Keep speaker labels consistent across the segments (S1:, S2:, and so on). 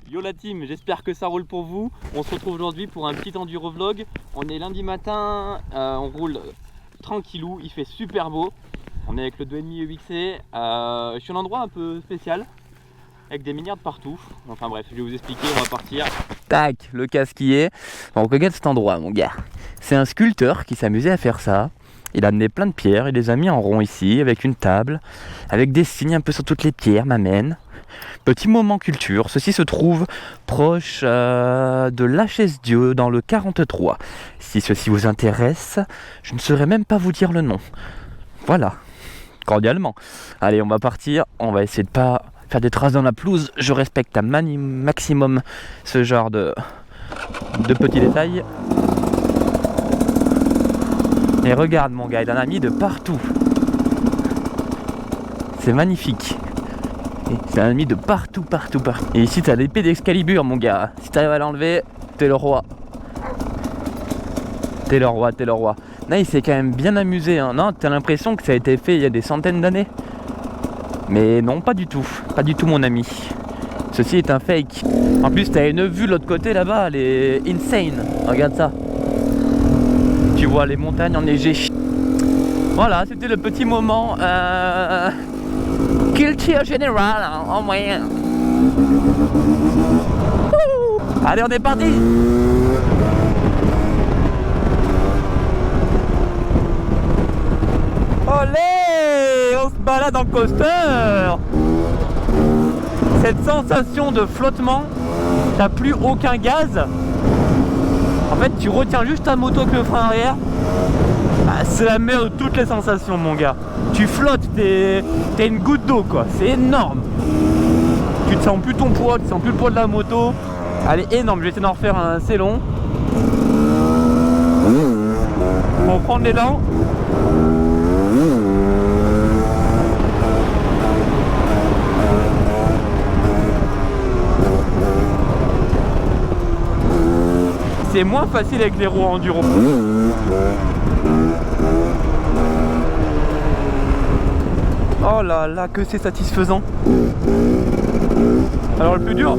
S1: Yo la team, j'espère que ça roule pour vous. On se retrouve aujourd'hui pour un petit enduro vlog. On est lundi matin, on roule tranquillou, il fait super beau. On est avec le 2,5 EXC. Je suis à un endroit un peu spécial, avec des minières de partout. Enfin bref, je vais vous expliquer, on va partir. Tac, le casque y est. Bon, regarde cet endroit mon gars. C'est un sculpteur qui s'amusait à faire ça. Il a amené plein de pierres, il les a mis en rond ici, avec une table, avec des signes un peu sur toutes les pierres, m'amène. Petit moment culture, ceci se trouve proche de Lachez-Dieu dans le 43. Si ceci vous intéresse, je ne saurais même pas vous dire le nom. Voilà, cordialement. Allez, on va partir, on va essayer de pas faire des traces dans la pelouse. Je respecte un maximum ce genre de petits détails. Et regarde mon gars, il en a mis de partout. C'est magnifique. C'est un ami de partout. Et ici t'as l'épée d'Excalibur mon gars. Si t'arrives à l'enlever, t'es le roi. T'es le roi. Là il s'est quand même bien amusé hein. Non, t'as l'impression que ça a été fait il y a des centaines d'années. Mais non, pas du tout mon ami. Ceci est un fake. En plus t'as une vue de l'autre côté là-bas, elle est insane. Regarde ça. Tu vois les montagnes enneigées. Voilà, c'était le petit moment culture générale en moyen. Allez, on est parti. Olé, on se balade en coaster. Cette sensation de flottement, t'as plus aucun gaz. En fait, tu retiens juste ta moto avec le frein arrière. Ah, c'est la meilleure de toutes les sensations mon gars. Tu flottes, t'es une goutte d'eau quoi, c'est énorme. Tu te sens plus ton poids, tu sens plus le poids de la moto. Elle est énorme, je vais essayer d'en refaire un assez long. On va prendre l'élan. C'est moins facile avec les roues enduro. Oh là là, que c'est satisfaisant. Alors le plus dur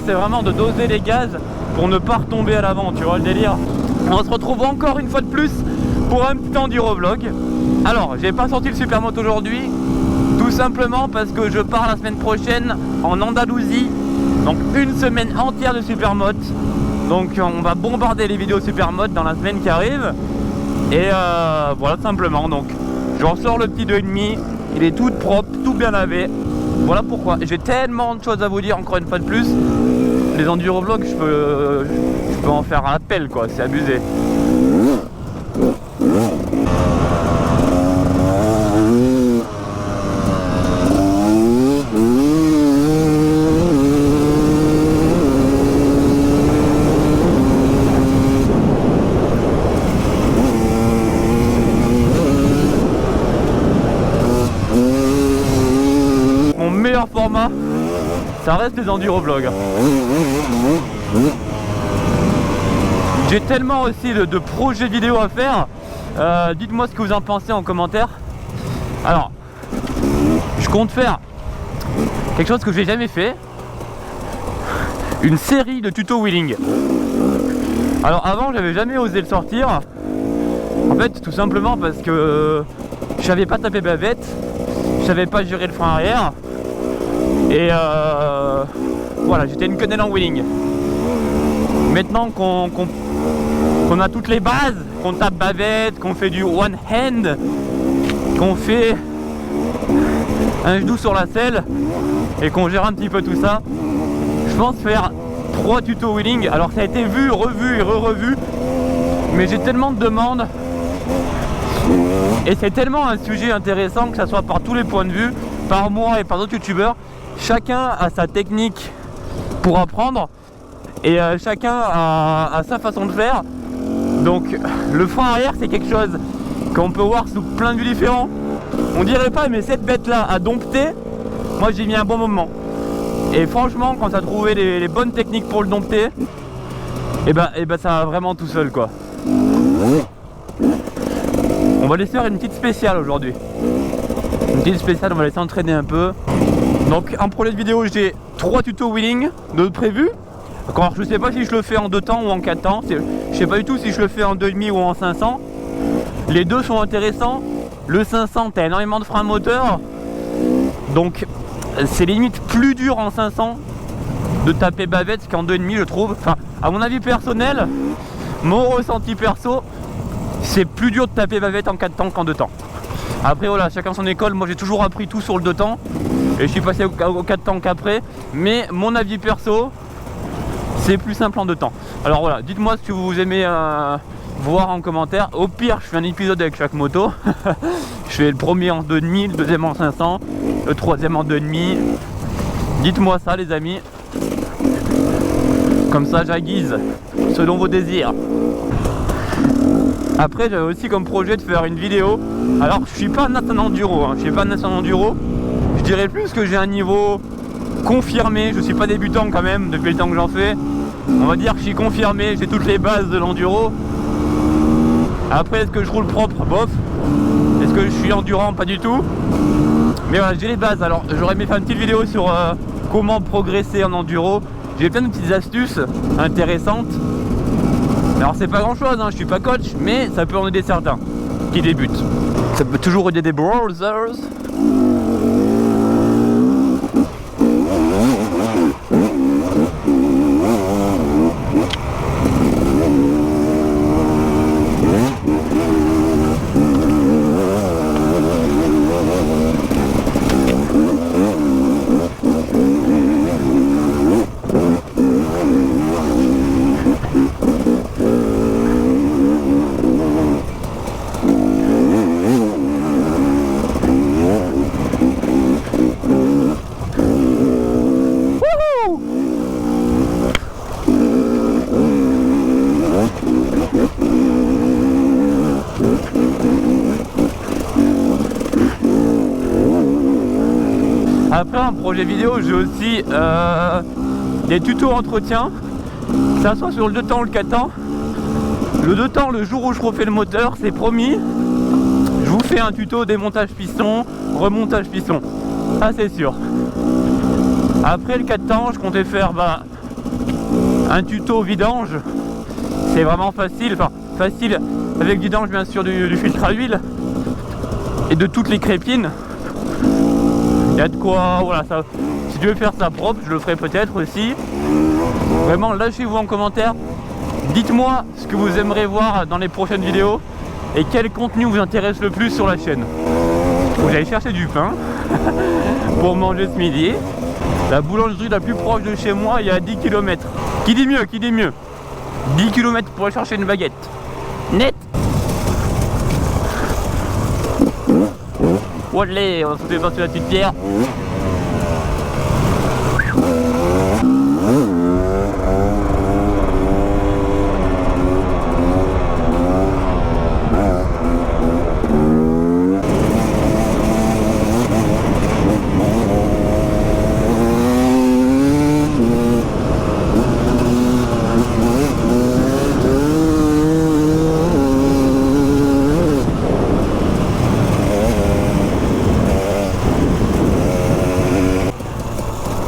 S1: c'est vraiment de doser les gaz pour ne pas retomber à l'avant, tu vois le délire. On se retrouve encore une fois de plus pour un petit enduro vlog. Alors j'ai pas sorti le Supermoto aujourd'hui, tout simplement parce que je pars la semaine prochaine en Andalousie. Donc une semaine entière de Supermoto. Donc on va bombarder les vidéos Supermoto dans la semaine qui arrive. Et voilà simplement, donc je ressors le petit 2,5, il est tout propre, tout bien lavé. Voilà pourquoi. J'ai tellement de choses à vous dire encore une fois de plus. Les enduro vlogs, je peux en faire un appel quoi, c'est abusé. Format, ça reste les enduro vlogs. J'ai tellement aussi de projets vidéo à faire. Dites-moi ce que vous en pensez en commentaire. Alors, je compte faire quelque chose que j'ai jamais fait, une série de tutos wheeling. Alors avant, j'avais jamais osé le sortir. En fait, tout simplement parce que je savais pas taper bavette, je savais pas gérer le frein arrière. Et voilà, j'étais une quenelle en wheeling. Maintenant qu'on a toutes les bases, qu'on tape bavette, qu'on fait du one hand, qu'on fait un genou sur la selle et qu'on gère un petit peu tout ça, je pense faire 3 tutos wheeling. Alors ça a été vu, revu et revu, mais j'ai tellement de demandes et c'est tellement un sujet intéressant, que ça soit par tous les points de vue, par moi et par d'autres youtubeurs. Chacun a sa technique pour apprendre et chacun a sa façon de faire. Donc le frein arrière c'est quelque chose qu'on peut voir sous plein de vues différents. On dirait pas, mais cette bête là à dompter, moi j'ai mis un bon moment. Et franchement quand tu as trouvé les bonnes techniques pour le dompter, et ben ça va vraiment tout seul quoi. On va laisser faire une petite spéciale aujourd'hui. Une petite spéciale, on va laisser entraîner un peu. Donc en projet de vidéo j'ai 3 tutos wheeling de prévu. Alors, je sais pas si je le fais en 2 temps ou en 4 temps. Je sais pas du tout si je le fais en 2,5 ou en 500. Les deux sont intéressants. Le 500, t'as énormément de freins moteur. Donc c'est limite plus dur en 500 de taper bavette qu'en 2,5 je trouve. Enfin, à mon avis personnel, mon ressenti perso, c'est plus dur de taper bavette en 4 temps qu'en 2 temps. Après voilà, chacun son école. Moi j'ai toujours appris tout sur le 2 temps. Et je suis passé au 4 temps qu'après. Mais mon avis perso, c'est plus simple en 2 temps. Alors voilà, dites-moi ce que vous aimez voir en commentaire. Au pire, je fais un épisode avec chaque moto. Je fais le premier en 2,5, le deuxième en 500, le troisième en 2,5. Dites-moi ça les amis. Comme ça j'aiguise selon vos désirs. Après j'avais aussi comme projet de faire une vidéo. Alors je suis pas un enduro, hein. Je suis pas un enduro. Je dirais plus que j'ai un niveau confirmé. Je suis pas débutant quand même depuis le temps que j'en fais. On va dire que je suis confirmé, j'ai toutes les bases de l'enduro. Après est-ce que je roule propre? Bof. Est-ce que je suis endurant? Pas du tout. Mais voilà, j'ai les bases. Alors j'aurais aimé faire une petite vidéo sur comment progresser en enduro. J'ai plein de petites astuces intéressantes. Alors c'est pas grand chose, hein, je suis pas coach, mais ça peut en aider certains qui débutent. Ça peut toujours aider des browsers. Après en projet vidéo j'ai aussi des tutos entretien, que ça soit sur le 2 temps ou le 4 temps. Le 2 temps, le jour où je refais le moteur, c'est promis, je vous fais un tuto démontage piston, remontage piston, ça c'est sûr. Après le 4 temps, je comptais faire un tuto vidange. C'est vraiment facile, enfin facile avec vidange bien sûr du filtre à huile et de toutes les crépines. Il y a de quoi, voilà, ça, si tu veux faire ça propre, je le ferai peut-être aussi. Vraiment, lâchez-vous en commentaire. Dites-moi ce que vous aimeriez voir dans les prochaines vidéos et quel contenu vous intéresse le plus sur la chaîne. Faut que j'aille chercher du pain pour manger ce midi. La boulangerie la plus proche de chez moi, il y a 10 km. Qui dit mieux? Qui dit mieux? 10 km pour aller chercher une baguette. Net. Olé, on se fait passer la petite pierre.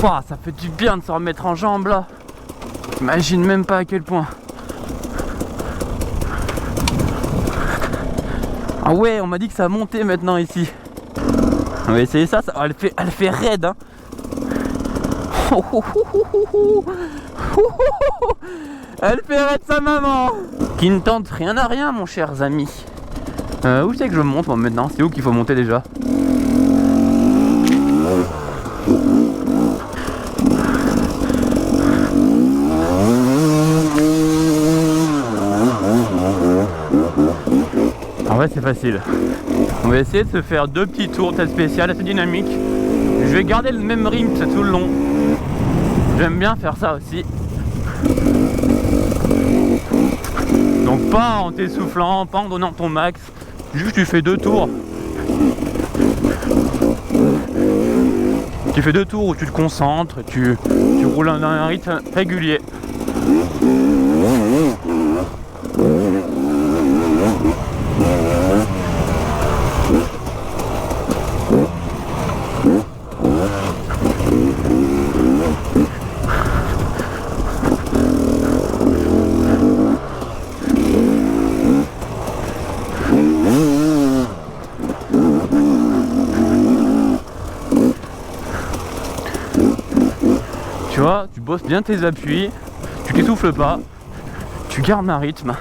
S1: Wow, ça fait du bien de se remettre en jambes là. J'imagine même pas à quel point. Ah ouais, on m'a dit que ça montait maintenant ici. On va essayer ça, elle fait raide hein. Elle fait raide sa maman. Qui ne tente rien à rien mon chers amis. Où c'est que je monte moi maintenant? C'est où qu'il faut monter déjà? En vrai c'est facile. On va essayer de se faire 2 petits tours test spécial assez dynamique. Je vais garder le même rythme tout le long. J'aime bien faire ça aussi. Donc pas en t'essoufflant, pas en donnant ton max. Juste tu fais 2 tours. Tu fais 2 tours où tu te concentres, tu roules dans un rythme régulier. Tu vois, tu bosses bien tes appuis, tu t'essouffles pas, tu gardes un rythme.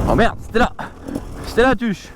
S1: Oh merde, c'était la tuche.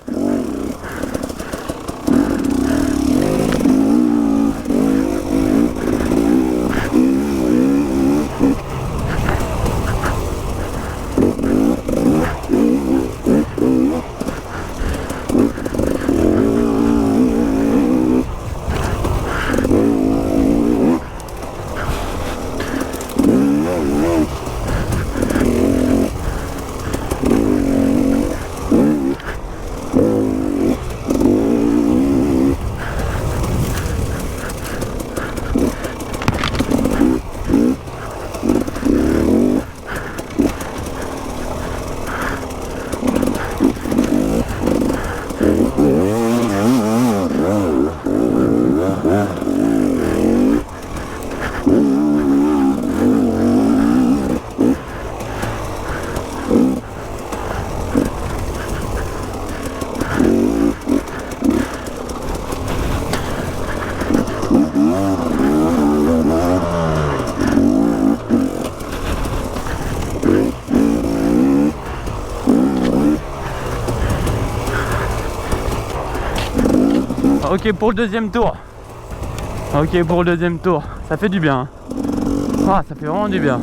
S1: Ok pour le deuxième tour. Ok pour le deuxième tour. Ça fait du bien. Ah, ça fait vraiment du bien.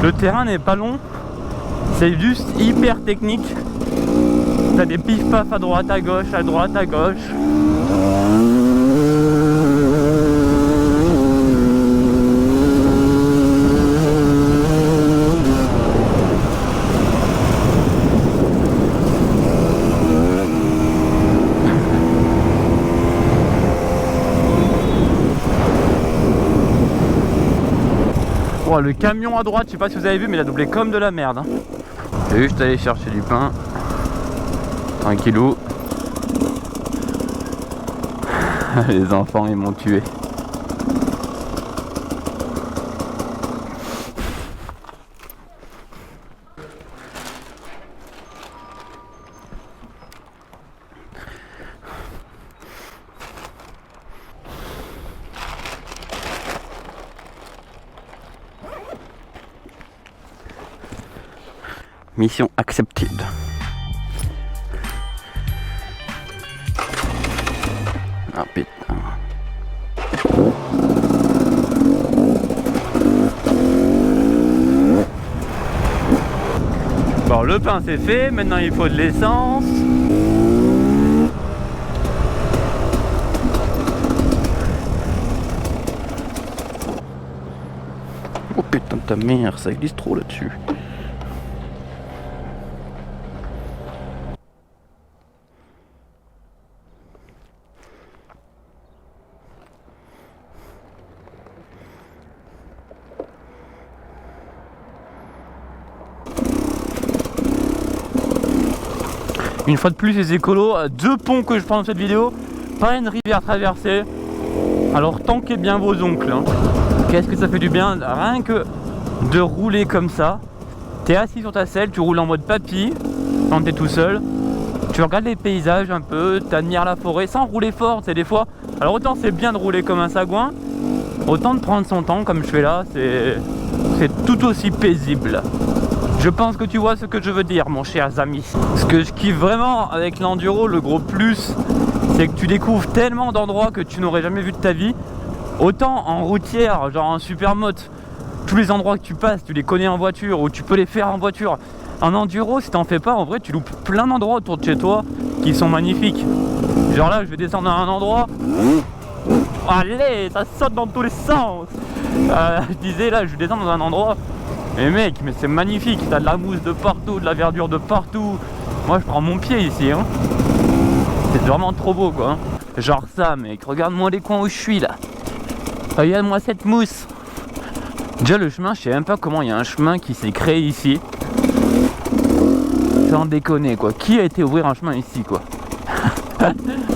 S1: Le terrain n'est pas long. C'est juste hyper technique. T'as des pif-paf à droite, à gauche, à droite, à gauche. Oh, le camion à droite, je sais pas si vous avez vu, mais il a doublé comme de la merde. Hein. J'ai juste allé chercher du pain. Tranquillou. Les enfants, ils m'ont tué. Mission accepted. Ah putain. Bon, le pain c'est fait, maintenant il faut de l'essence. Oh putain de ta mère, ça glisse trop là-dessus. Une fois de plus les écolos, deux ponts que je prends dans cette vidéo, pas une rivière traversée. Alors tanquez bien vos oncles hein. Qu'est-ce que ça fait du bien, rien que de rouler comme ça. T'es assis sur ta selle, tu roules en mode papy quand t'es tout seul. Tu regardes les paysages un peu, t'admires la forêt sans rouler fort, c'est des fois. Alors autant c'est bien de rouler comme un sagouin, autant de prendre son temps comme je fais là, c'est tout aussi paisible. Je pense que tu vois ce que je veux dire, mon cher ami. Ce que je kiffe vraiment avec l'enduro, le gros plus, c'est que tu découvres tellement d'endroits que tu n'aurais jamais vu de ta vie. Autant en routière, genre en supermoto, tous les endroits que tu passes, tu les connais en voiture ou tu peux les faire en voiture. En enduro, si t'en fais pas, en vrai, tu loupes plein d'endroits autour de chez toi qui sont magnifiques. Genre là, je vais descendre à un endroit. Allez, ça saute dans tous les sens. Je disais là, je vais descendre dans un endroit. Mais mec, mais c'est magnifique, t'as de la mousse de partout, de la verdure de partout. Moi je prends mon pied ici hein. C'est vraiment trop beau quoi hein. Genre ça mec, regarde-moi les coins où je suis là. Regarde-moi cette mousse. Déjà le chemin, je sais même pas comment il y a un chemin qui s'est créé ici. Sans déconner quoi, qui a été ouvrir un chemin ici quoi.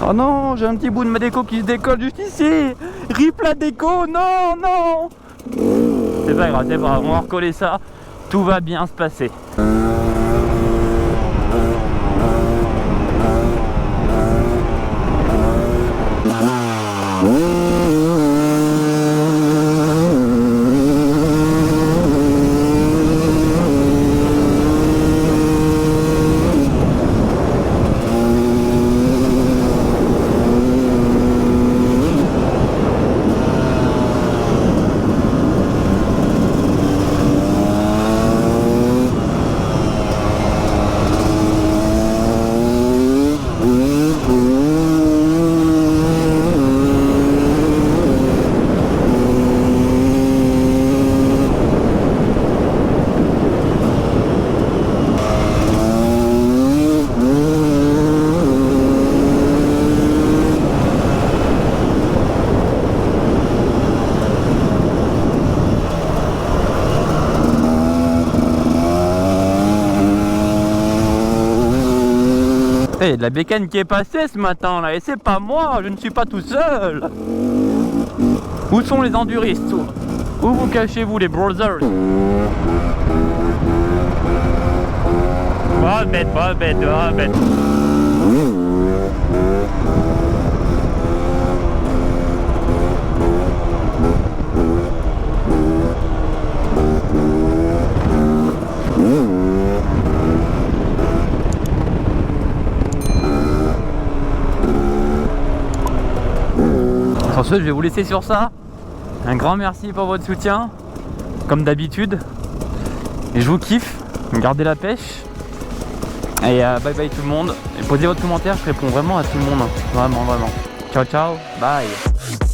S1: Oh non, j'ai un petit bout de ma déco qui se décolle juste ici. Rip la déco, non, non. C'est pas grave, on va recoller ça, tout va bien se passer. Il y a de la bécane qui est passée ce matin là, et c'est pas moi, je ne suis pas tout seul. Où sont les enduristes? Où vous cachez-vous les brothers? Pas bête, pas bête, pas bête. Sur ce, je vais vous laisser sur ça. Un grand merci pour votre soutien, comme d'habitude. Et je vous kiffe, gardez la pêche. Et bye bye tout le monde. Et posez votre commentaire, je réponds vraiment à tout le monde. Vraiment, vraiment. Ciao, ciao, bye.